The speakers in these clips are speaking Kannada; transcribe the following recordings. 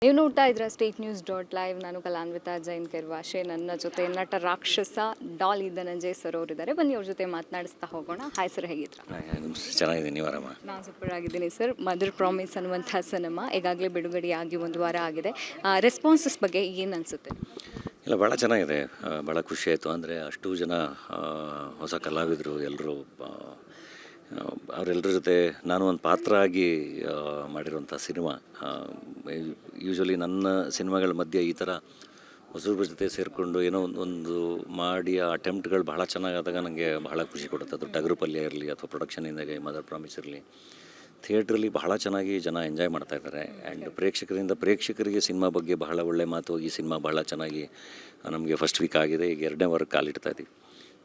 ನೀವು ನೋಡ್ತಾ ಇದ್ರ ಸ್ಟೇಟ್ ನ್ಯೂಸ್ .ಲೈವ್. ನಾನು ಕಲಾನ್ವಿತಾ ಜೈನ್ ಕೆರ್ವಾಶೆ. ನನ್ನ ಜೊತೆ ನಟ ರಾಕ್ಷಸ ಡಾಲಿ ಧನಂಜಯ್ ಸರ್ ಅವರಿದ್ದಾರೆ. ಬನ್ನಿ ಅವ್ರ ಜೊತೆ ಮಾತನಾಡಿಸ್ತಾ ಹೋಗೋಣ. ಹಾಯ್ ಸರ್, ಹೇಗಿದ್ರ? ಚೆನ್ನಾಗಿದ್ದೀನಿ, ನೀವು ಆರಾಮ? ನಾನು ಸೂಪರ್ ಆಗಿದ್ದೀನಿ ಸರ್. ಮದರ್ ಪ್ರಾಮಿಸ್ ಅನ್ನುವಂಥ ಸಿನಿಮಾ ಈಗಾಗಲೇ ಬಿಡುಗಡೆಯಾಗಿ 1 ವಾರ ಆಗಿದೆ. ರೆಸ್ಪಾನ್ಸಸ್ ಬಗ್ಗೆ ಏನು ಅನಿಸುತ್ತೆ? ಇಲ್ಲ, ಭಾಳ ಚೆನ್ನಾಗಿದೆ, ಭಾಳ ಖುಷಿ ಆಯಿತು. ಅಂದರೆ ಅಷ್ಟು ಜನ ಹೊಸ ಕಲಾವಿದರು ಎಲ್ಲರೂ, ಅವರೆಲ್ಲರ ಜೊತೆ ನಾನು ಒಂದು ಪಾತ್ರ ಆಗಿ ಮಾಡಿರುವಂಥ ಸಿನಿಮಾ. ಯೂಶ್ವಲಿ ನನ್ನ ಸಿನಿಮಾಗಳ ಮಧ್ಯೆ ಈ ಥರ ಹೊಸಬ್ರ ಜೊತೆ ಸೇರಿಕೊಂಡು ಏನೋ ಒಂದು ಮಾಡಿ ಆ ಅಟೆಂಪ್ಟ್ಗಳು ಭಾಳ ಚೆನ್ನಾಗಾದಾಗ ನನಗೆ ಬಹಳ ಖುಷಿ ಕೊಡುತ್ತೆ. ಅದು ಟಗರು ಪಲ್ಯ ಇರಲಿ ಅಥವಾ ಪ್ರೊಡಕ್ಷನಿಂದಾಗೆ ಮದರ್ ಪ್ರಾಮಿಸ್ ಇರಲಿ, ಥಿಯೇಟ್ರಲ್ಲಿ ಬಹಳ ಚೆನ್ನಾಗಿ ಜನ ಎಂಜಾಯ್ ಮಾಡ್ತಾಯಿದ್ದಾರೆ. ಆ್ಯಂಡ್ ಪ್ರೇಕ್ಷಕರಿಗೆ ಸಿನಿಮಾ ಬಗ್ಗೆ ಬಹಳ ಒಳ್ಳೆ ಮಾತು. ಈ ಸಿನಿಮಾ ಭಾಳ ಚೆನ್ನಾಗಿ ನಮಗೆ ಫಸ್ಟ್ ವೀಕ್ ಆಗಿದೆ, ಈಗ 2ನೇ ವಾರಕ್ಕೆ ಕಾಲಿಡ್ತಾ ಇದ್ದೀವಿ.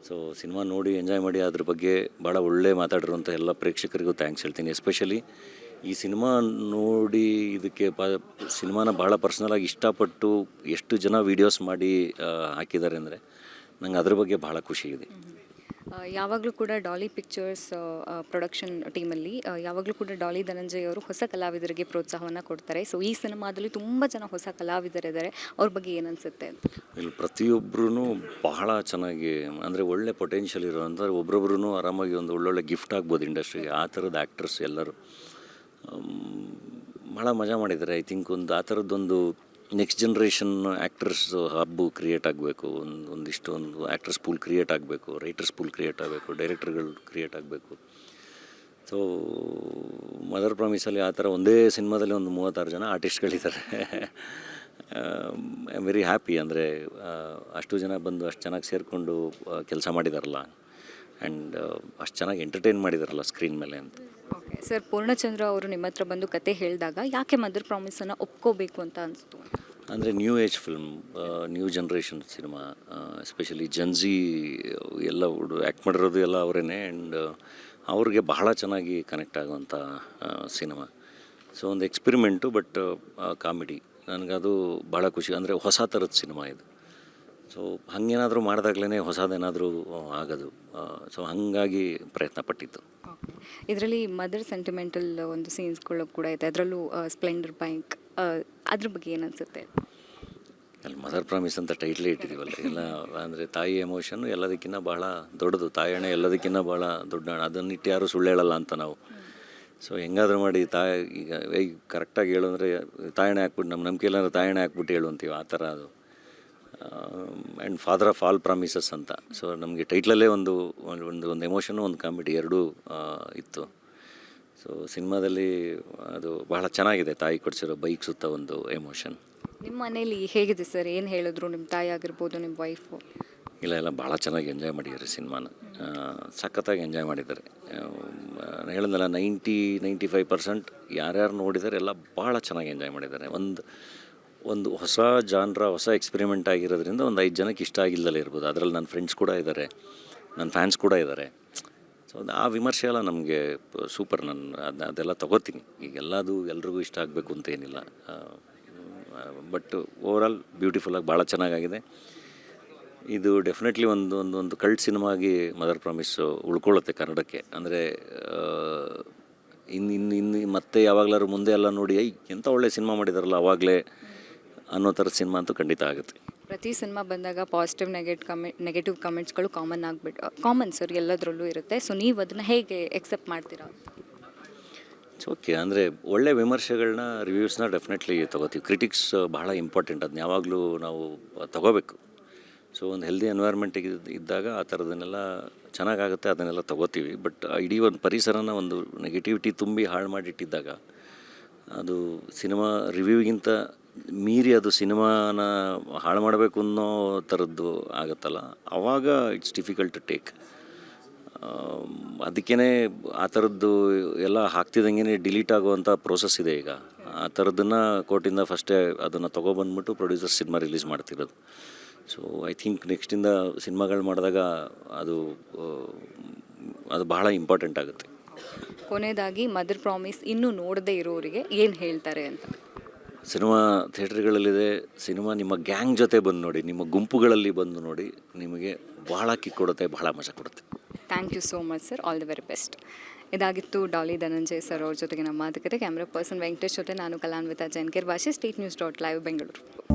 ಸೊ ಸಿನಿಮಾ ನೋಡಿ ಎಂಜಾಯ್ ಮಾಡಿ ಅದ್ರ ಬಗ್ಗೆ ಭಾಳ ಒಳ್ಳೆ ಮಾತಾಡಿರುವಂಥ ಎಲ್ಲ ಪ್ರೇಕ್ಷಕರಿಗೂ ಥ್ಯಾಂಕ್ಸ್ ಹೇಳ್ತೀನಿ. ಎಸ್ಪೆಷಲಿ ಈ ಸಿನಿಮಾ ನೋಡಿ ಇದಕ್ಕೆ ಸಿನಿಮಾನ ಭಾಳ ಪರ್ಸ್ನಲಾಗಿ ಇಷ್ಟಪಟ್ಟು ಎಷ್ಟು ಜನ ವೀಡಿಯೋಸ್ ಮಾಡಿ ಹಾಕಿದ್ದಾರೆ ಅಂದರೆ ನಂಗೆ ಅದ್ರ ಬಗ್ಗೆ ಭಾಳ ಖುಷಿ ಇದೆ. ಯಾವಾಗಲೂ ಕೂಡ ಡಾಲಿ ಪಿಕ್ಚರ್ಸ್ ಪ್ರೊಡಕ್ಷನ್ ಟೀಮಲ್ಲಿ ಯಾವಾಗಲೂ ಕೂಡ ಡಾಲಿ ಧನಂಜಯ್ ಅವರು ಹೊಸ ಕಲಾವಿದರಿಗೆ ಪ್ರೋತ್ಸಾಹವನ್ನು ಕೊಡ್ತಾರೆ. ಸೊ ಈ ಸಿನಿಮಾದಲ್ಲಿ ತುಂಬ ಜನ ಹೊಸ ಕಲಾವಿದರಿದ್ದಾರೆ, ಅವ್ರ ಬಗ್ಗೆ ಏನು ಅನಿಸುತ್ತೆ? ಇಲ್ಲಿ ಪ್ರತಿಯೊಬ್ಬರೂ ಬಹಳ ಚೆನ್ನಾಗಿ, ಅಂದರೆ ಒಳ್ಳೆ ಪೊಟೆನ್ಷಿಯಲ್ ಇರೋವಂಥ ಒಬ್ಬೊಬ್ರು ಆರಾಮಾಗಿ ಒಂದು ಒಳ್ಳೊಳ್ಳೆ ಗಿಫ್ಟ್ ಆಗ್ಬೋದು ಇಂಡಸ್ಟ್ರಿಗೆ. ಆ ಥರದ ಆ್ಯಕ್ಟರ್ಸ್ ಎಲ್ಲರೂ ಭಾಳ ಮಜಾ ಮಾಡಿದ್ದಾರೆ. ಐ ಥಿಂಕ್ ಒಂದು ಆ ಥರದ್ದೊಂದು next generation actors hub create ಆಗಬೇಕು. ಒಂದಿಷ್ಟು ಆ್ಯಕ್ಟರ್ಸ್ ಪೂಲ್ ಕ್ರಿಯೇಟ್ ಆಗಬೇಕು, ರೈಟರ್ಸ್ ಪೂಲ್ ಕ್ರಿಯೇಟ್ ಆಗಬೇಕು, ಡೈರೆಕ್ಟರ್ಗಳು ಕ್ರಿಯೇಟ್ ಆಗಬೇಕು. ಸೊ ಮದರ್ ಪ್ರಾಮಿಸಲ್ಲಿ ಆ ಥರ ಒಂದೇ ಸಿನಿಮಾದಲ್ಲಿ ಒಂದು 36 ಜನ ಆರ್ಟಿಸ್ಟ್ಗಳಿದ್ದಾರೆ. I am very happy. ಅಂದರೆ ಅಷ್ಟು ಜನ ಬಂದು ಅಷ್ಟು ಚೆನ್ನಾಗಿ ಸೇರಿಕೊಂಡು ಕೆಲಸ ಮಾಡಿದಾರಲ್ಲ, ಆ್ಯಂಡ್ ಅಷ್ಟು ಚೆನ್ನಾಗಿ ಎಂಟರ್ಟೈನ್ ಮಾಡಿದಾರಲ್ಲ ಸ್ಕ್ರೀನ್ ಮೇಲೆ ಅಂತ. ಓಕೆ ಸರ್, ಪೂರ್ಣಚಂದ್ರ ಅವರು ನಿಮ್ಮ ಹತ್ರ ಬಂದು ಕತೆ ಹೇಳಿದಾಗ ಯಾಕೆ ಮದರ್ ಪ್ರಾಮಿಸನ್ನು ಒಪ್ಕೋಬೇಕು ಅಂತ ಅನಿಸ್ತು? ಅಂದರೆ new age film, new generation cinema, especially Gen Z ಎಲ್ಲ ಆ್ಯಕ್ಟ್ ಮಾಡಿರೋದು ಎಲ್ಲ ಅವರೇ. ಆ್ಯಂಡ್ ಅವ್ರಿಗೆ ಬಹಳ ಚೆನ್ನಾಗಿ ಕನೆಕ್ಟ್ ಆಗುವಂಥ ಸಿನಿಮಾ. ಸೊ ಒಂದು ಎಕ್ಸ್ಪೆರಿಮೆಂಟು, ಬಟ್ ಕಾಮಿಡಿ. ನನಗದು ಭಾಳ ಖುಷಿ. ಅಂದರೆ ಹೊಸ ಥರದ ಸಿನಿಮಾ ಇದು. ಸೊ ಹಾಗೇನಾದರೂ ಮಾಡಿದಾಗಲೇ ಹೊಸದೇನಾದರೂ ಆಗೋದು. ಸೊ ಹಾಗಾಗಿ ಪ್ರಯತ್ನ ಪಟ್ಟಿದ್ದು. ಇದರಲ್ಲಿ ಮದರ್ ಸೆಂಟಿಮೆಂಟಲ್ ಒಂದು ಸೀನ್ಸ್ಗಳು ಕೂಡ ಇದೆ, ಅದರಲ್ಲೂ ಸ್ಪ್ಲೆಂಡರ್ ಬೈಕ್. ಅದ್ರ ಬಗ್ಗೆ ಏನು ಅನಿಸುತ್ತೆ? ಅಲ್ಲಿ ಮದರ್ ಪ್ರಾಮಿಸ್ ಅಂತ ಟೈಟ್ಲೇ ಇಟ್ಟಿದ್ದೀವಲ್ಲ, ಎಲ್ಲ ಅಂದರೆ ತಾಯಿ ಎಮೋಷನ್ನು ಎಲ್ಲದಕ್ಕಿಂತ ಭಾಳ ದೊಡ್ಡದು. ತಾಯಣೆ ಎಲ್ಲದಕ್ಕಿಂತ ಭಾಳ ದೊಡ್ಡ ಹಣ. ಅದನ್ನಿಟ್ಟು ಯಾರೂ ಸುಳ್ಳು ಹೇಳಲ್ಲ ಅಂತ ನಾವು. ಸೊ ಹೆಂಗಾದ್ರೂ ಮಾಡಿ ಈಗ ಕರೆಕ್ಟಾಗಿ ಹೇಳು ಅಂದರೆ ತಾಯಣೆ ಹಾಕ್ಬಿಟ್ಟು, ನಮ್ಮ ನಂಬಿಕೆಲ್ಲ ತಾಯಣೆ ಹಾಕ್ಬಿಟ್ಟು ಹೇಳು ಅಂತೀವಿ, ಆ ಥರ ಅದು. And father of all promises ಅಂತ. ಸೊ ನಮಗೆ ಟೈಟ್ಲಲ್ಲೇ ಒಂದು ಎಮೋಷನ್ನು ಒಂದು ಕಾಮಿಡಿ ಎರಡೂ ಇತ್ತು. ಸೊ ಸಿನಿಮಾದಲ್ಲಿ ಅದು ಬಹಳ ಚೆನ್ನಾಗಿದೆ. ತಾಯಿ ಕೊಡಿಸಿರೋ ಬೈಕ್ ಸುತ್ತ ಒಂದು ಎಮೋಷನ್. ನಿಮ್ಮ ಮನೇಲಿ ಹೇಗಿದೆ ಸರ್? ಏನು ಹೇಳಿದ್ರು ನಿಮ್ಮ ತಾಯಿ ಆಗಿರ್ಬೋದು, ನಿಮ್ಮ ವೈಫು? ಇಲ್ಲ, ಭಾಳ ಚೆನ್ನಾಗಿ ಎಂಜಾಯ್ ಮಾಡಿದ್ದಾರೆ ಸಿನಿಮಾನ. ಸಖತ್ತಾಗಿ ಎಂಜಾಯ್ ಮಾಡಿದ್ದಾರೆ. ನಾನು ಹೇಳಿದ್ನಲ್ಲ, 90-95% ಯಾರ್ಯಾರು ನೋಡಿದ್ದಾರೆ ಎಲ್ಲ ಭಾಳ ಚೆನ್ನಾಗಿ ಎಂಜಾಯ್ ಮಾಡಿದ್ದಾರೆ. ಒಂದು ಹೊಸ ಜಾನ್ರ, ಹೊಸ ಎಕ್ಸ್ಪೆರಿಮೆಂಟ್ ಆಗಿರೋದ್ರಿಂದ ಒಂದು 5 ಜನಕ್ಕೆ ಇಷ್ಟ ಆಗಿಲ್ಲದಲ್ಲೇ ಇರ್ಬೋದು. ಅದರಲ್ಲಿ ನನ್ನ ಫ್ರೆಂಡ್ಸ್ ಕೂಡ ಇದ್ದಾರೆ, ನನ್ನ ಫ್ಯಾನ್ಸ್ ಕೂಡ ಇದ್ದಾರೆ. ಸೊ ಆ ವಿಮರ್ಶೆ ಎಲ್ಲ ನಮಗೆ ಸೂಪರ್. ನಾನು ಅದೆಲ್ಲ ತೊಗೋತೀನಿ. ಈಗ ಎಲ್ರಿಗೂ ಇಷ್ಟ ಆಗಬೇಕು ಅಂತ ಏನಿಲ್ಲ. ಬಟ್ ಓವರಾಲ್ ಬ್ಯೂಟಿಫುಲ್ಲಾಗಿ ಭಾಳ ಚೆನ್ನಾಗಾಗಿದೆ. ಇದು ಡೆಫಿನೆಟ್ಲಿ ಒಂದು ಕಲ್ಟ್ ಸಿನಿಮಾ ಆಗಿ ಮದರ್ ಪ್ರಾಮಿಸ್ ಉಳ್ಕೊಳ್ಳುತ್ತೆ ಕನ್ನಡಕ್ಕೆ. ಅಂದರೆ ಇನ್ನು ಮತ್ತೆ ಯಾವಾಗಲಾದ್ರು ಮುಂದೆ ಎಲ್ಲ ನೋಡಿ ಎಂಥ ಒಳ್ಳೆ ಸಿನಿಮಾ ಮಾಡಿದಾರಲ್ಲ ಅವಾಗಲೇ ಅನ್ನೋ ಥರದ ಸಿನಿಮಾ ಅಂತೂ ಖಂಡಿತ ಆಗುತ್ತೆ. ಪ್ರತಿ ಸಿನಿಮಾ ಬಂದಾಗ ಪಾಸಿಟಿವ್ ನೆಗೆಟಿವ್ ಕಮೆಂಟ್ಸ್ಗಳು ಕಾಮನ್ ಸರ್, ಎಲ್ಲದರಲ್ಲೂ ಇರುತ್ತೆ. ಸೊ ನೀವು ಅದನ್ನು ಹೇಗೆ ಎಕ್ಸೆಪ್ಟ್ ಮಾಡ್ತೀರಾ? ಓಕೆ, ಅಂದರೆ ಒಳ್ಳೆ ವಿಮರ್ಶೆಗಳನ್ನ, ರಿವ್ಯೂಸ್ನ ಡೆಫಿನೆಟ್ಲಿ ತೊಗೋತೀವಿ. ಕ್ರಿಟಿಕ್ಸ್ ಬಹಳ ಇಂಪಾರ್ಟೆಂಟ್. ಅದನ್ನ ಯಾವಾಗಲೂ ನಾವು ತೊಗೋಬೇಕು. ಸೊ ಒಂದು ಹೆಲ್ದಿ ಎನ್ವೈರ್ಮೆಂಟಿಗೆ ಇದ್ದಾಗ ಆ ಥರದನ್ನೆಲ್ಲ ಚೆನ್ನಾಗಾಗುತ್ತೆ, ಅದನ್ನೆಲ್ಲ ತೊಗೋತೀವಿ. ಬಟ್ ಇಡೀ ಒಂದು ಪರಿಸರನ ಒಂದು ನೆಗೆಟಿವಿಟಿ ತುಂಬಿ ಹಾಳು ಮಾಡಿಟ್ಟಿದ್ದಾಗ ಅದು ಸಿನಿಮಾ ರಿವ್ಯೂಗಿಂತ ಮೀರಿ ಅದು ಸಿನಿಮಾನ ಹಾಳು ಮಾಡಬೇಕು ಅನ್ನೋ ಥರದ್ದು ಆಗುತ್ತಲ್ಲ, ಆವಾಗ ಇಟ್ಸ್ ಡಿಫಿಕಲ್ಟ್ ಟು ಟೇಕ್. ಅದಕ್ಕೇ ಆ ಥರದ್ದು ಎಲ್ಲ ಹಾಕ್ತಿದ್ದಂಗೆ ಡಿಲೀಟ್ ಆಗುವಂಥ ಪ್ರೋಸೆಸ್ ಇದೆ ಈಗ. ಆ ಥರದ್ದನ್ನು ಕೋರ್ಟಿಂದ ಫಸ್ಟೇ ಅದನ್ನು ತೊಗೊಬಂದ್ಬಿಟ್ಟು ಪ್ರೊಡ್ಯೂಸರ್ ಸಿನಿಮಾ ರಿಲೀಸ್ ಮಾಡ್ತಿರೋದು. ಸೊ ಐ ಥಿಂಕ್ ನೆಕ್ಸ್ಟಿಂದ ಸಿನಿಮಾಗಳು ಮಾಡಿದಾಗ ಅದು ಬಹಳ ಇಂಪಾರ್ಟೆಂಟ್ ಆಗುತ್ತೆ. ಕೊನೆಯದಾಗಿ ಮದರ್ ಪ್ರಾಮಿಸ್ ಇನ್ನೂ ನೋಡದೇ ಇರೋರಿಗೆ ಏನು ಹೇಳ್ತಾರೆ ಅಂತ? ಸಿನಿಮಾ ಥಿಯೇಟ್ರ್ಗಳಲ್ಲಿದೆ. ಸಿನಿಮಾ ನಿಮ್ಮ ಗ್ಯಾಂಗ್ ಜೊತೆ ಬಂದು ನೋಡಿ, ನಿಮ್ಮ ಗುಂಪುಗಳಲ್ಲಿ ಬಂದು ನೋಡಿ. ನಿಮಗೆ ಬಹಳ ಕಿಕ್ ಕೊಡುತ್ತೆ, ಬಹಳ ಮಜಾ ಕೊಡುತ್ತೆ. Thank you so much sir. All the very best. ಇದಾಗಿತ್ತು ಡಾಲಿ ಧನಂಜಯ್ ಸರ್ ಅವ್ರ ಜೊತೆಗೆ ನಮ್ಮ ಮಾತುಕತೆ. ಕ್ಯಾಮ್ರಾ ಪರ್ಸನ್ ವೆಂಕಟೇಶ್ ಜೊತೆ ನಾನು ಕಲಾನ್ವಿತಾ ಜೈನ್ಕೇರ್ ಭಾಷೆ, ಸ್ಟೇಟ್ ನ್ಯೂಸ್ .live ಬೆಂಗಳೂರು.